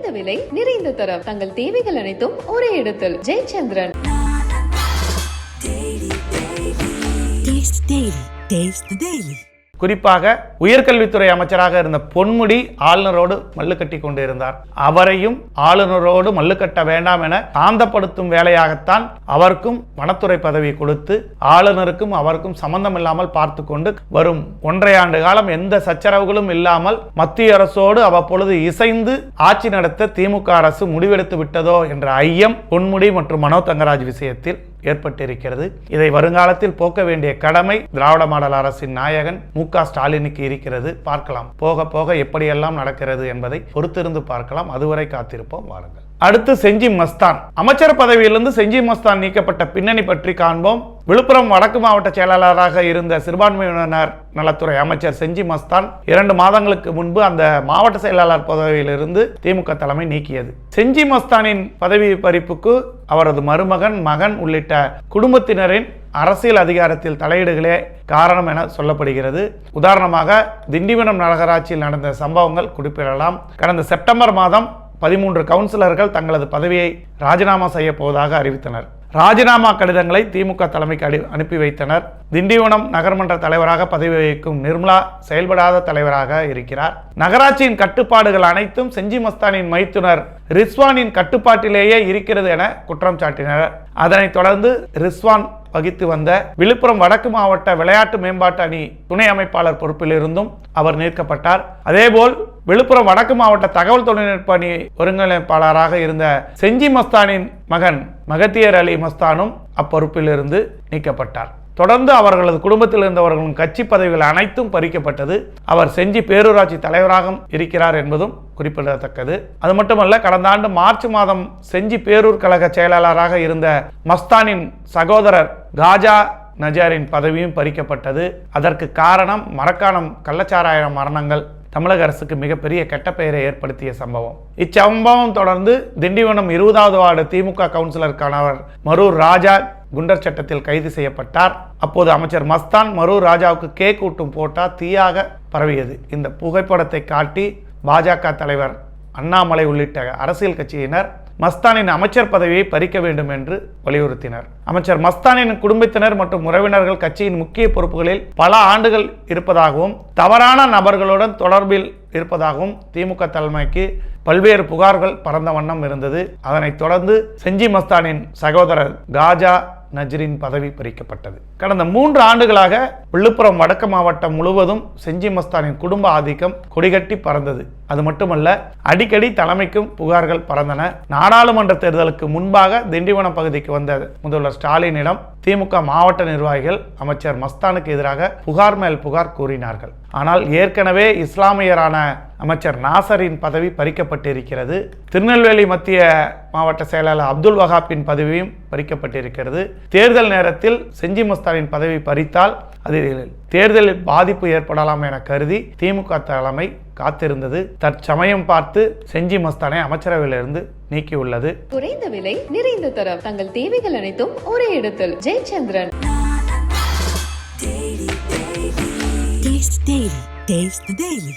குறைந்த விலை நிறைந்த தரம். தங்கள் தேவைகள் அனைத்தும் ஒரே இடத்தில். ஜெயச்சந்திரன். குறிப்பாக உயர்கல்வித்துறை அமைச்சராக இருந்த பொன்முடி ஆளுநரோடு மல்லு கட்டி கொண்டிருந்தார். அவரையும் ஆளுநரோடு மல்லு கட்ட வேண்டாம் என சாந்தப்படுத்தும் வேலையாகத்தான் அவருக்கும் வனத்துறை பதவி கொடுத்து ஆளுநருக்கும் அவருக்கும் சம்பந்தம் இல்லாமல் பார்த்து கொண்டு வரும் 1.5 ஆண்டு காலம் எந்த சச்சரவுகளும் இல்லாமல் மத்திய அரசோடு அவ்வப்பொழுது இசைந்து ஆட்சி நடத்த திமுக அரசு முடிவெடுத்து விட்டதோ என்ற ஐயம் பொன்முடி மற்றும் மனோ தங்கராஜ் விஷயத்தில் ஏற்பட்டிருக்கிறது. இதை வருங்காலத்தில் போக்க வேண்டிய கடமை திராவிட மாடல் அரசின் நாயகன் மு.க. ஸ்டாலினுக்கு இருக்கிறது. பார்க்கலாம், போக போக எப்படியெல்லாம் நடக்கிறது என்பதை பொறுத்திருந்து பார்க்கலாம். அதுவரை காத்திருப்போம், வாருங்கள். அடுத்து செஞ்சி மஸ்தான். அமைச்சர் பதவியிலிருந்து செஞ்சி மஸ்தான் நீக்கப்பட்ட பின்னணி பற்றி காண்போம். விழுப்புரம் வடக்கு மாவட்ட செயலாளராக இருந்த சிறுபான்மையினர் நலத்துறை அமைச்சர் செஞ்சி மஸ்தான் 2 மாதங்களுக்கு முன்பு அந்த மாவட்ட செயலாளர் பதவியிலிருந்து திமுக தலைமை நீக்கியது. செஞ்சி மஸ்தானின் பதவி பறிப்புக்கு அவரது மருமகன், மகன் உள்ளிட்ட குடும்பத்தினரின் அரசியல் அதிகாரத்தில் தலையீடுகளே காரணம் என சொல்லப்படுகிறது. உதாரணமாக திண்டிவனம் நகராட்சியில் நடந்த சம்பவங்கள் குறிப்பிடலாம். கடந்த செப்டம்பர் மாதம் 13 கவுன்சிலர்கள் தங்களது பதவியை ராஜினாமா செய்ய போவதாக அறிவித்தனர். ராஜினாமா கடிதங்களை திமுக தலைமைக்கு அனுப்பி வைத்தனர். திண்டிவனம் நகர்மன்ற தலைவராக பதவி வகிக்கும் நிர்மலா செயல்படாத தலைவராக இருக்கிறார். நகராட்சியின் கட்டுப்பாடுகள் அனைத்தும் செஞ்சி மஸ்தானின் மைத்துனர் ரிஸ்வானின் கட்டுப்பாட்டிலேயே இருக்கிறது என குற்றம் சாட்டினர். அதனைத் தொடர்ந்து ரிஸ்வான் வகித்து வந்த விழுப்புரம் வடக்கு மாவட்ட விளையாட்டு மேம்பாட்டு அணி துணை அமைப்பாளர் பொறுப்பில் இருந்தும் அவர் நீக்கப்பட்டார். அதேபோல் விழுப்புரம் வடக்கு மாவட்ட தகவல் தொழில்நுட்ப அணி ஒருங்கிணைப்பாளராக இருந்த செஞ்சி மஸ்தானின் மகன் மகத்தியர் அலி மஸ்தானும் அப்பொறுப்பில் இருந்து நீக்கப்பட்டார். தொடர்ந்து அவர்களது குடும்பத்தில் இருந்தவர்களின் கட்சி பதவிகள் அனைத்தும் பறிக்கப்பட்டது. அவர் செஞ்சி பேரூராட்சி தலைவராக இருக்கிறார் என்பதும் குறிப்பிடத்தக்கது. அது மட்டுமல்ல, கடந்த ஆண்டு மார்ச் மாதம் செஞ்சி பேரூர் கழக செயலாளராக இருந்த மஸ்தானின் சகோதரர் காஜா நஜாரின் பதவியும் பறிக்கப்பட்டது. அதற்கு காரணம் மரக்காணம் கள்ளச்சாராய மரணங்கள் தமிழக அரசுக்கு மிகப்பெரிய கெட்ட பெயரை ஏற்படுத்திய சம்பவம். இச்சம்பவம் தொடர்ந்து திண்டிவனம் 20வது வார்டு திமுக கவுன்சிலர் கணவர் மரூர் ராஜா குண்டர் சட்டத்தில் கைது செய்யப்பட்டார். அப்போது அமைச்சர் மஸ்தான் மரூர் ராஜாவுக்கு கேக் ஊட்டும் போட்டா தீயாக பரவியது. இந்த புகைப்படத்தை காட்டி பாஜக தலைவர் அண்ணாமலை உள்ளிட்ட அரசியல் கட்சியினர் மஸ்தானின் அமைச்சர் பதவியை பறிக்க வேண்டும் என்று வலியுறுத்தினர். அமைச்சர் மஸ்தானின் குடும்பத்தினர் மற்றும் உறவினர்கள் கட்சியின் முக்கிய பொறுப்புகளில் பல ஆண்டுகள் இருப்பதாகவும் தவறான நபர்களுடன் தொடர்பில் இருப்பதாகவும் திமுக தலைமைக்கு பல்வேறு புகார்கள் பரந்த வண்ணம் இருந்தது. அதனைத் தொடர்ந்து செஞ்சி மஸ்தானின் சகோதரர் காஜா நஜ்ரின் பதவி பறிக்கப்பட்டது. கடந்த 3 ஆண்டுகளாக விழுப்புரம் வடக்கு மாவட்டம் முழுவதும் செஞ்சி மஸ்தானின் குடும்ப ஆதிக்கம் கொடிகட்டி பறந்தது. அது மட்டுமல்ல, அடிக்கடி தலைமைக்கும் புகார்கள் பறந்தன. நாடாளுமன்ற தேர்தலுக்கு முன்பாக திண்டிவனம் பகுதிக்கு வந்த முதல்வர் ஸ்டாலினிடம் திமுக மாவட்ட நிர்வாகிகள் அமைச்சர் மஸ்தானுக்கு எதிராக புகார் மேல் புகார் கூறினார்கள். ஆனால் ஏற்கனவே இஸ்லாமியரான அமைச்சர் நாசரின் பதவி பறிக்கப்பட்டிருக்கிறது. திருநெல்வேலி மத்திய மாவட்ட செயலாளர் அப்துல் வஹாப்பின் பதவியும் பறிக்கப்பட்டிருக்கிறது. தேர்தல் நேரத்தில் செஞ்சி மஸ்தானின் பதவி பறித்தால் அதில் தேர்தலில் பாதிப்பு ஏற்படலாம் என கருதி திமுக தலைமை காத்திருந்தது. தற்சமயம் பார்த்து செஞ்சி மஸ்தானை அமைச்சரவையிலிருந்து நீக்கியுள்ளது. குறைந்த விலை நிறைந்த தரம். தங்கள் தேவைகள் அனைத்தும் ஒரே இடத்தில். ஜெயச்சந்திரன். Taste the Daily.